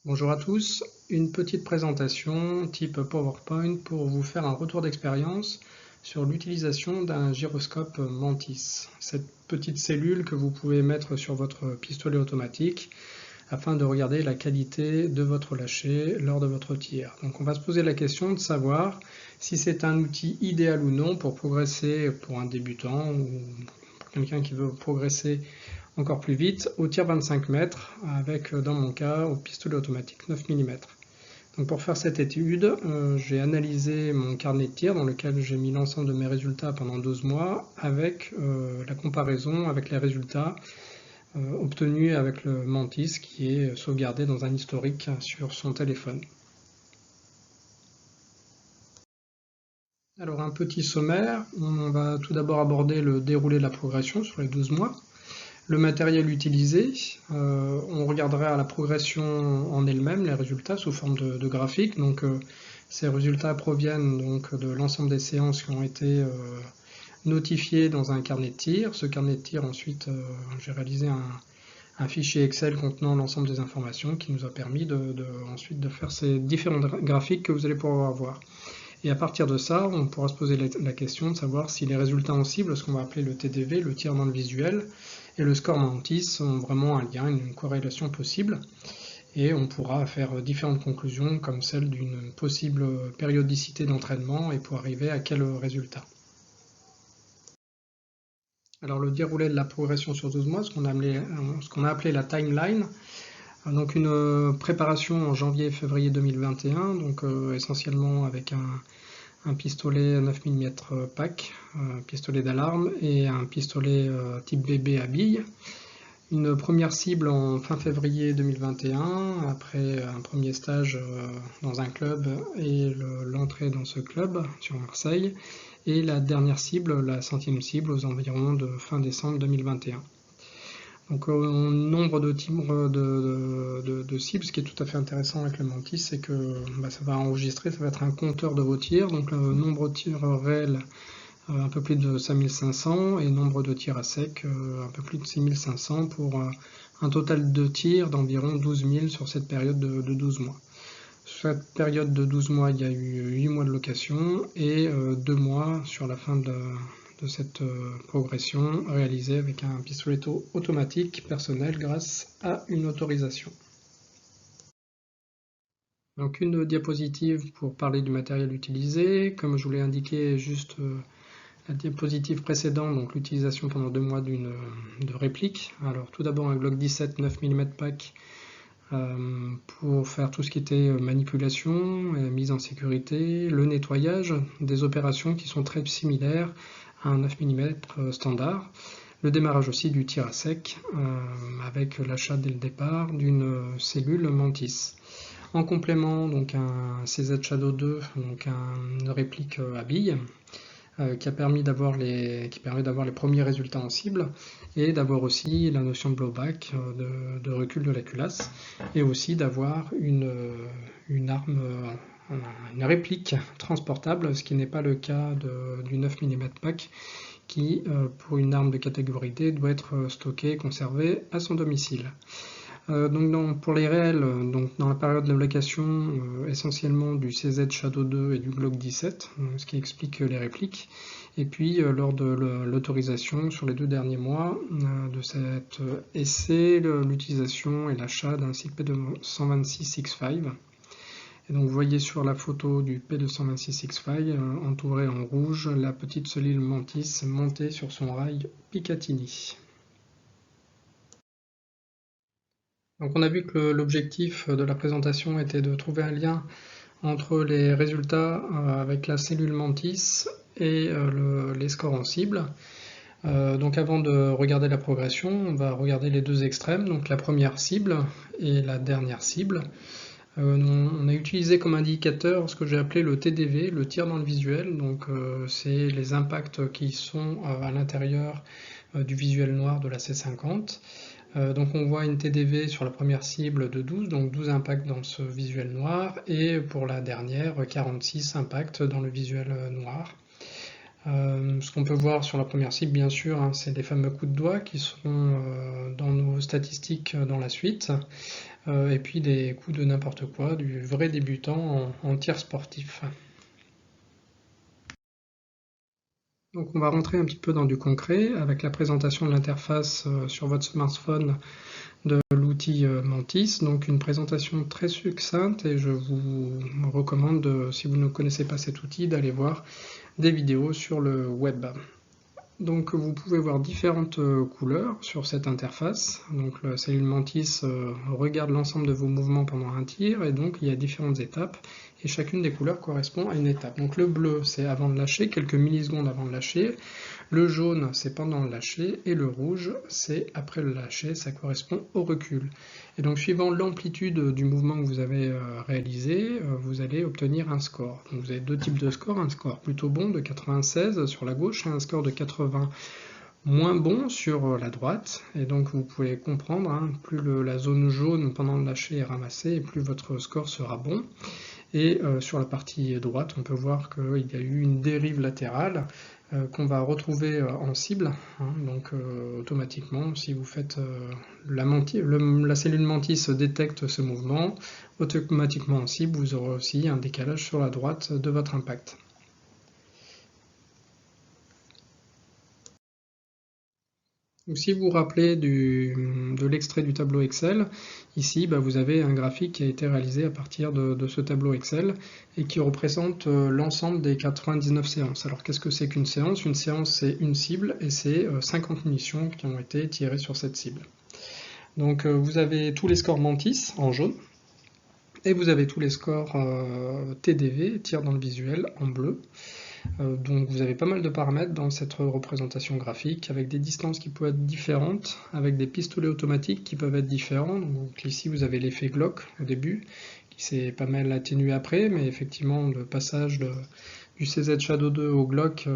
Bonjour à tous, une petite présentation type PowerPoint pour vous faire un retour d'expérience sur l'utilisation d'un gyroscope Mantis. Cette petite cellule que vous pouvez mettre sur votre pistolet automatique afin de regarder la qualité de votre lâcher lors de votre tir. Donc on va se poser la question de savoir si c'est un outil idéal ou non pour progresser pour un débutant ou pour quelqu'un qui veut progresser encore plus vite au tir 25 mètres avec, dans mon cas, au pistolet automatique 9 mm. Donc pour faire cette étude, j'ai analysé mon carnet de tir dans lequel j'ai mis l'ensemble de mes résultats pendant 12 mois avec la comparaison avec les résultats obtenus avec le Mantis qui est sauvegardé dans un historique sur son téléphone. Alors un petit sommaire, on va tout d'abord aborder le déroulé de la progression sur les 12 mois. Le matériel utilisé, on regardera la progression en elle-même, les résultats sous forme de graphique. Donc ces résultats proviennent donc de l'ensemble des séances qui ont été notifiées dans un carnet de tir. Ce carnet de tir, ensuite, j'ai réalisé un fichier Excel contenant l'ensemble des informations qui nous a permis ensuite de faire ces différents graphiques que vous allez pouvoir voir. Et à partir de ça, on pourra se poser la question de savoir si les résultats en cible, ce qu'on va appeler le TDV, le tir dans le visuel, et le score Mantis ont vraiment un lien, une corrélation possible. Et on pourra faire différentes conclusions, comme celle d'une possible périodicité d'entraînement et pour arriver à quel résultat. Alors le déroulé de la progression sur 12 mois, ce qu'on a appelé la timeline, donc une préparation en janvier-février 2021, donc essentiellement avec un pistolet 9 mm pack, pistolet d'alarme et un pistolet type BB à billes. Une première cible en fin février 2021, après un premier stage dans un club et l'entrée dans ce club sur Marseille, et la dernière cible, la 100e cible, aux environs de fin décembre 2021. Donc nombre de cibles, ce qui est tout à fait intéressant avec le Mantis, c'est que ça va enregistrer, ça va être un compteur de vos tirs, donc le nombre de tirs réels un peu plus de 5500 et nombre de tirs à sec un peu plus de 6500 pour un total de tirs d'environ 12 000 sur cette période de 12 mois. Sur cette période de 12 mois, il y a eu 8 mois de location et 2 mois sur la fin de cette progression réalisée avec un pistolet automatique personnel grâce à une autorisation. Donc une diapositive pour parler du matériel utilisé. Comme je vous l'ai indiqué juste la diapositive précédente, donc l'utilisation pendant 2 mois de réplique. Alors tout d'abord un Glock 17 9 mm pack pour faire tout ce qui était manipulation, mise en sécurité, le nettoyage, des opérations qui sont très similaires à un 9 mm standard. Le démarrage aussi du tir à sec avec l'achat dès le départ d'une cellule Mantis. En complément, donc un CZ Shadow 2, donc une réplique à billes, qui permet d'avoir les premiers résultats en cible et d'avoir aussi la notion de blowback, de recul de la culasse, et aussi d'avoir une arme, une réplique transportable, ce qui n'est pas le cas du 9 mm pack qui, pour une arme de catégorie D, doit être stocké et conservé à son domicile. Pour les réels, dans la période de location, essentiellement du CZ Shadow 2 et du Glock 17, ce qui explique les répliques. Et puis lors de l'autorisation sur les 2 derniers mois de cet essai, l'utilisation et l'achat d'un cycle P226X5. Et donc vous voyez sur la photo du P226X5 entouré en rouge la petite cellule Mantis montée sur son rail Picatinny. Donc on a vu que l'objectif de la présentation était de trouver un lien entre les résultats avec la cellule Mantis et les scores en cible. Donc avant de regarder la progression, on va regarder les deux extrêmes, donc la première cible et la dernière cible. On a utilisé comme indicateur ce que j'ai appelé le TDV, le tir dans le visuel, donc c'est les impacts qui sont à l'intérieur du visuel noir de la C50. Donc on voit une TDV sur la première cible de 12, donc 12 impacts dans ce visuel noir, et pour la dernière, 46 impacts dans le visuel noir. Ce qu'on peut voir sur la première cible, bien sûr, hein, c'est les fameux coups de doigt qui seront dans nos statistiques dans la suite, et puis des coups de n'importe quoi, du vrai débutant en tir sportif. Donc on va rentrer un petit peu dans du concret avec la présentation de l'interface sur votre smartphone de l'outil Mantis. Donc une présentation très succincte et je vous recommande, si vous ne connaissez pas cet outil, d'aller voir des vidéos sur le web. Donc vous pouvez voir différentes couleurs sur cette interface. Donc la cellule Mantis regarde l'ensemble de vos mouvements pendant un tir et donc il y a différentes étapes et chacune des couleurs correspond à une étape. Donc le bleu c'est avant de lâcher, quelques millisecondes avant de lâcher. Le jaune c'est pendant le lâcher et le rouge c'est après le lâcher, ça correspond au recul. Et donc suivant l'amplitude du mouvement que vous avez réalisé, vous allez obtenir un score. Donc vous avez deux types de scores, un score plutôt bon de 96 sur la gauche et un score de 80 moins bon sur la droite. Et donc vous pouvez comprendre, hein, plus la zone jaune pendant le lâcher est ramassée, et plus votre score sera bon. Et sur la partie droite, on peut voir qu'il y a eu une dérive latérale qu'on va retrouver en cible. Hein, donc automatiquement, si vous faites la cellule Mantis détecte ce mouvement, automatiquement en cible, vous aurez aussi un décalage sur la droite de votre impact. Donc, si vous vous rappelez de l'extrait du tableau Excel, ici vous avez un graphique qui a été réalisé à partir de ce tableau Excel et qui représente l'ensemble des 99 séances. Alors qu'est-ce que c'est qu'une séance? Une séance c'est une cible et c'est 50 munitions qui ont été tirées sur cette cible. Donc vous avez tous les scores Mantis en jaune et vous avez tous les scores TDV, tir dans le visuel, en bleu. Donc vous avez pas mal de paramètres dans cette représentation graphique, avec des distances qui peuvent être différentes, avec des pistolets automatiques qui peuvent être différents. Donc ici vous avez l'effet Glock au début, qui s'est pas mal atténué après, mais effectivement le passage du CZ Shadow 2 au Glock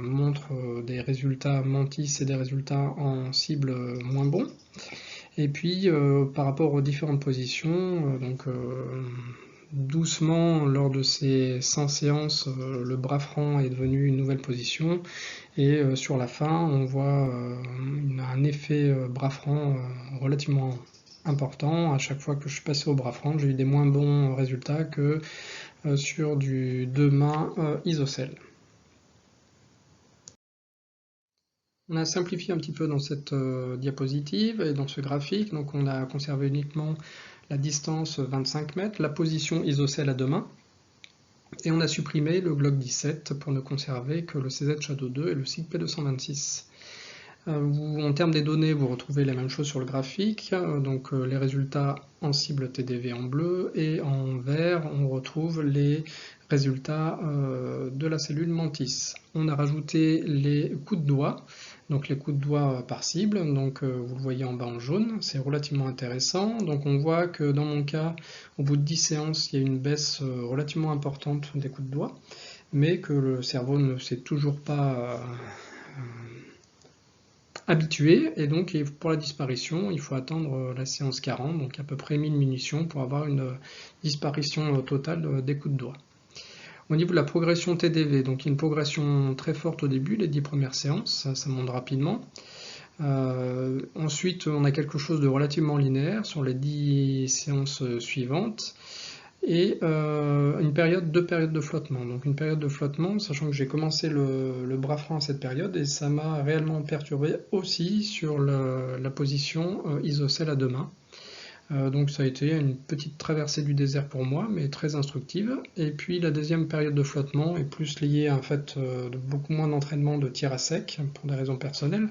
montre des résultats Mantis et des résultats en cible moins bons. Et puis par rapport aux différentes positions, doucement, lors de ces 100 séances, le bras franc est devenu une nouvelle position et sur la fin, on voit un effet bras franc relativement important. À chaque fois que je suis passé au bras franc, j'ai eu des moins bons résultats que sur du 2 mains isocèle. On a simplifié un petit peu dans cette diapositive et dans ce graphique, donc on a conservé uniquement la distance 25 mètres, la position isocèle à deux mains, et on a supprimé le Glock 17 pour ne conserver que le CZ Shadow 2 et le SIG P226. En termes des données, vous retrouvez la même chose sur le graphique, donc les résultats en cible TDV en bleu, et en vert, on retrouve les résultats de la cellule Mantis. On a rajouté les coups de doigt, donc les coups de doigt par cible, donc vous le voyez en bas en jaune, c'est relativement intéressant. Donc on voit que dans mon cas, au bout de 10 séances, il y a une baisse relativement importante des coups de doigt, mais que le cerveau ne s'est toujours pas habitué, et donc pour la disparition, il faut attendre la séance 40, donc à peu près 1000 munitions pour avoir une disparition totale des coups de doigt. Au niveau de la progression TDV, donc il y a une progression très forte au début, les 10 premières séances, ça monte rapidement. Ensuite, on a quelque chose de relativement linéaire sur les 10 séances suivantes. Et deux périodes de flottement. Donc une période de flottement, sachant que j'ai commencé le bras franc à cette période, et ça m'a réellement perturbé aussi sur la position isocèle à deux mains. Donc ça a été une petite traversée du désert pour moi, mais très instructive. Et puis la deuxième période de flottement est plus liée à un fait de beaucoup moins d'entraînement de tir à sec, pour des raisons personnelles.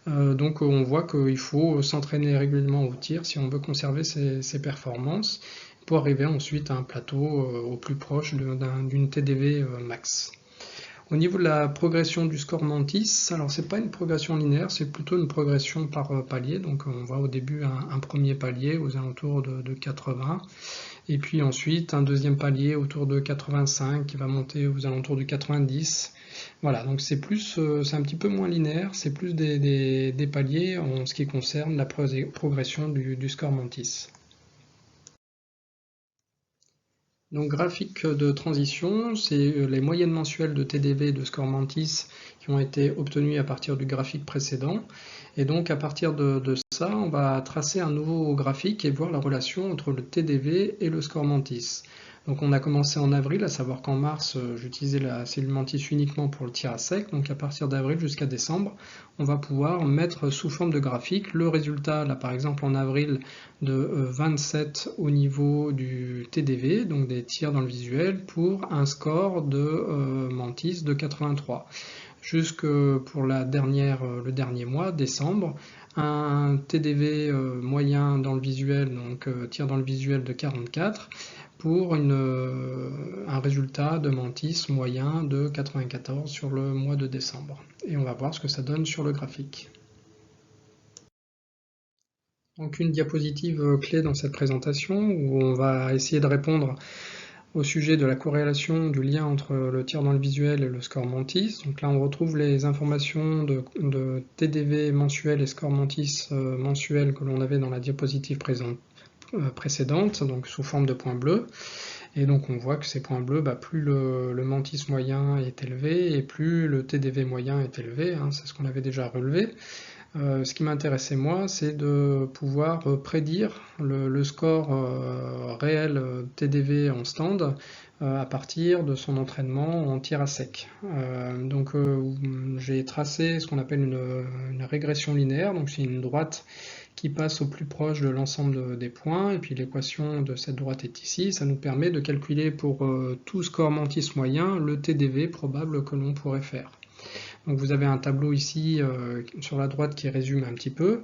Donc on voit qu'il faut s'entraîner régulièrement au tir si on veut conserver ses performances, pour arriver ensuite à un plateau au plus proche d'une TDV max. Au niveau de la progression du score Mantis, alors c'est pas une progression linéaire, c'est plutôt une progression par palier. Donc on voit au début un premier palier aux alentours de 80, et puis ensuite un deuxième palier autour de 85 qui va monter aux alentours de 90. Voilà, donc c'est un petit peu moins linéaire, c'est plus des paliers en ce qui concerne la progression du score Mantis. Donc graphique de transition, c'est les moyennes mensuelles de TDV et de score Mantis qui ont été obtenues à partir du graphique précédent. Et donc à partir de ça, on va tracer un nouveau graphique et voir la relation entre le TDV et le score Mantis. Donc on a commencé en avril, à savoir qu'en mars, j'utilisais la cellule Mantis uniquement pour le tir à sec. Donc à partir d'avril jusqu'à décembre, on va pouvoir mettre sous forme de graphique le résultat, là par exemple en avril, de 27 au niveau du TDV, donc des tirs dans le visuel, pour un score de Mantis de 83. Jusque pour le dernier mois, décembre, un TDV moyen dans le visuel, donc tir dans le visuel de 44, pour un résultat de Mantis moyen de 94 sur le mois de décembre. Et on va voir ce que ça donne sur le graphique. Donc une diapositive clé dans cette présentation où on va essayer de répondre au sujet de la corrélation du lien entre le tir dans le visuel et le score Mantis. Donc là on retrouve les informations de TDV mensuel et score Mantis mensuel que l'on avait dans la diapositive précédente, donc sous forme de points bleus. Et donc on voit que ces points bleus, plus le Mantis moyen est élevé et plus le TDV moyen est élevé, hein, c'est ce qu'on avait déjà relevé. Ce qui m'intéressait moi, c'est de pouvoir prédire le score réel TDV en stand à partir de son entraînement en tir à sec. Donc j'ai tracé ce qu'on appelle une régression linéaire, donc c'est une droite qui passe au plus proche de l'ensemble des points, et puis l'équation de cette droite est ici. Ça nous permet de calculer pour tout score Mantis moyen le TDV probable que l'on pourrait faire. Donc vous avez un tableau ici sur la droite qui résume un petit peu,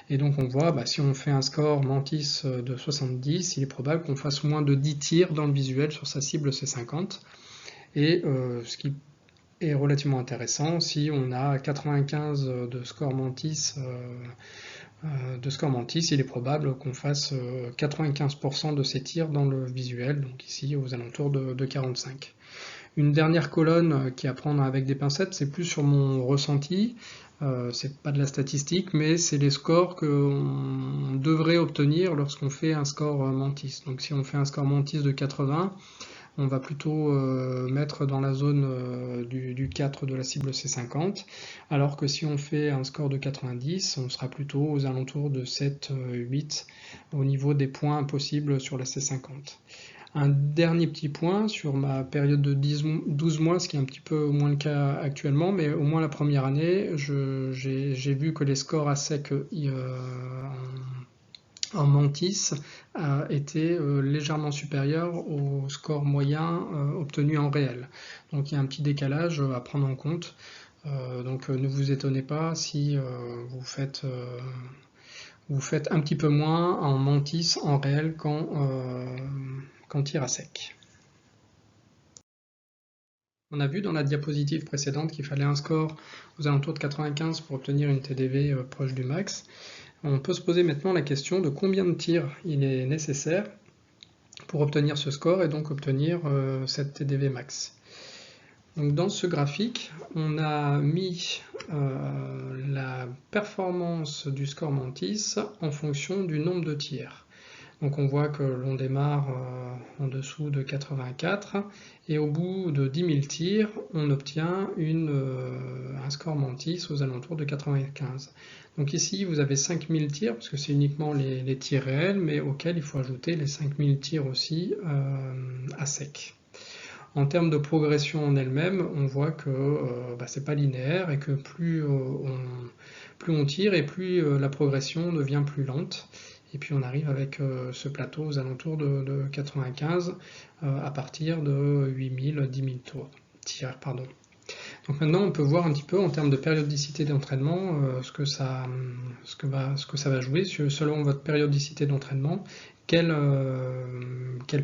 et donc on voit si on fait un score Mantis de 70, il est probable qu'on fasse moins de 10 tirs dans le visuel sur sa cible C50, et ce qui est relativement intéressant, si on a 95 de score Mantis, il est probable qu'on fasse 95% de ces tirs dans le visuel, donc ici aux alentours de 45. Une dernière colonne qui est à prendre avec des pincettes, c'est plus sur mon ressenti, c'est pas de la statistique, mais c'est les scores qu'on devrait obtenir lorsqu'on fait un score Mantis. Donc si on fait un score Mantis de 80, on va plutôt mettre dans la zone du 4 de la cible C50, alors que si on fait un score de 90, on sera plutôt aux alentours de 7-8 au niveau des points possibles sur la C50. Un dernier petit point sur ma période de 12 mois, ce qui est un petit peu moins le cas actuellement, mais au moins la première année, j'ai vu que les scores à sec en Mantis étaient légèrement supérieurs aux scores moyens obtenus en réel. Donc il y a un petit décalage à prendre en compte. Donc ne vous étonnez pas si vous faites un petit peu moins en Mantis en réel qu'en tir à sec. On a vu dans la diapositive précédente qu'il fallait un score aux alentours de 95 pour obtenir une TDV proche du max. On peut se poser maintenant la question de combien de tirs il est nécessaire pour obtenir ce score et donc obtenir cette TDV max. Donc dans ce graphique, on a mis la performance du score Mantis en fonction du nombre de tirs. Donc on voit que l'on démarre en dessous de 84 et au bout de 10 000 tirs, on obtient un score Mantis aux alentours de 95. Donc ici vous avez 5000 tirs, parce que c'est uniquement les tirs réels, mais auxquels il faut ajouter les 5000 tirs aussi à sec. En termes de progression en elle-même, on voit que c'est pas linéaire et que plus on tire et plus la progression devient plus lente. Et puis on arrive avec ce plateau aux alentours de 95 à partir de 8000, 10 000 tirs. Donc maintenant on peut voir un petit peu en termes de périodicité d'entraînement ce que ça va jouer selon votre périodicité d'entraînement, quelle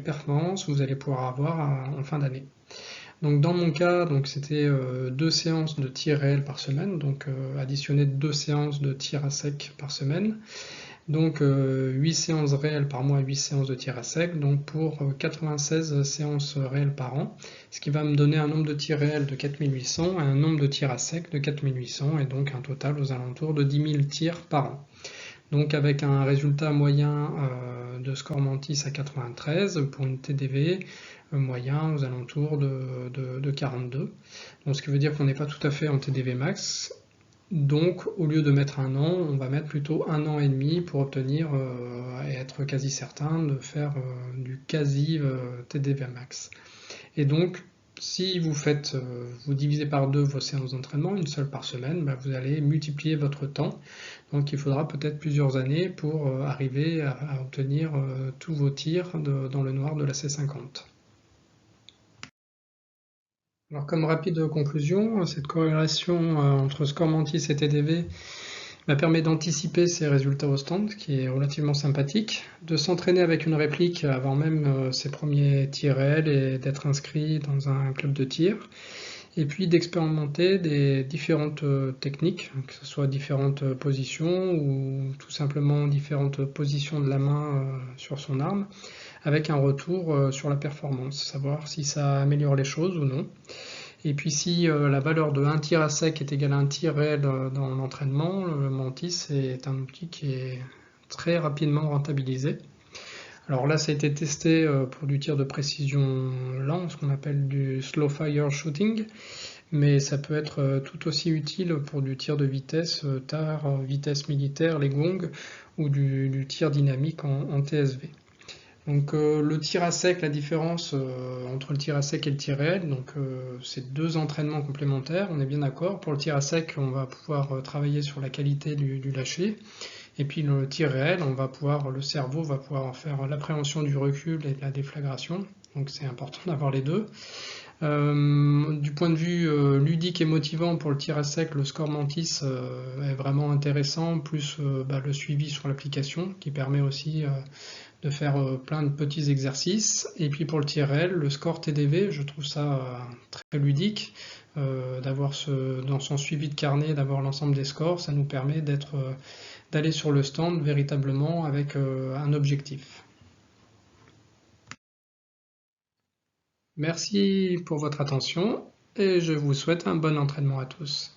performance vous allez pouvoir avoir en fin d'année. Donc dans mon cas, c'était 2 séances de tir réel par semaine, donc additionner 2 séances de tir à sec par semaine. Donc 8 séances réelles par mois, 8 séances de tir à sec, donc pour 96 séances réelles par an, ce qui va me donner un nombre de tirs réels de 4800 et un nombre de tirs à sec de 4800, et donc un total aux alentours de 10 000 tirs par an. Donc avec un résultat moyen de score Mantis à 93 pour une TDV moyen aux alentours de 42. Donc, ce qui veut dire qu'on n'est pas tout à fait en TDV max. Donc, au lieu de mettre 1 an, on va mettre plutôt 1 an et demi pour obtenir et être quasi certain de faire du quasi TDV max. Et donc, si vous divisez par 2 vos séances d'entraînement, une seule par semaine, vous allez multiplier votre temps. Donc il faudra peut-être plusieurs années pour arriver à obtenir tous vos tirs dans le noir de la C50. Alors comme rapide conclusion, cette corrélation entre score Mantis et TDV permet d'anticiper ses résultats au stand, ce qui est relativement sympathique, de s'entraîner avec une réplique avant même ses premiers tirs réels et d'être inscrit dans un club de tir, et puis d'expérimenter des différentes techniques, que ce soit différentes positions ou tout simplement différentes positions de la main sur son arme, avec un retour sur la performance, savoir si ça améliore les choses ou non. Et puis si la valeur de 1 tir à sec est égale à 1 tir réel dans l'entraînement, le Mantis est un outil qui est très rapidement rentabilisé. Alors là, ça a été testé pour du tir de précision lent, ce qu'on appelle du slow fire shooting, mais ça peut être tout aussi utile pour du tir de vitesse, tard, vitesse militaire, les gongs, ou du tir dynamique en TSV. Donc le tir à sec, la différence entre le tir à sec et le tir réel, donc c'est 2 entraînements complémentaires, on est bien d'accord. Pour le tir à sec, on va pouvoir travailler sur la qualité du lâcher. Et puis le tir réel, le cerveau va pouvoir en faire l'appréhension du recul et de la déflagration. Donc c'est important d'avoir les deux. Du point de vue ludique et motivant pour le tir à sec, le score Mantis est vraiment intéressant, plus le suivi sur l'application qui permet aussi de faire plein de petits exercices. Et puis pour le tir réel, le score TDV, je trouve ça très ludique, d'avoir dans son suivi de carnet, d'avoir l'ensemble des scores, ça nous permet d'aller sur le stand véritablement avec un objectif. Merci pour votre attention et je vous souhaite un bon entraînement à tous.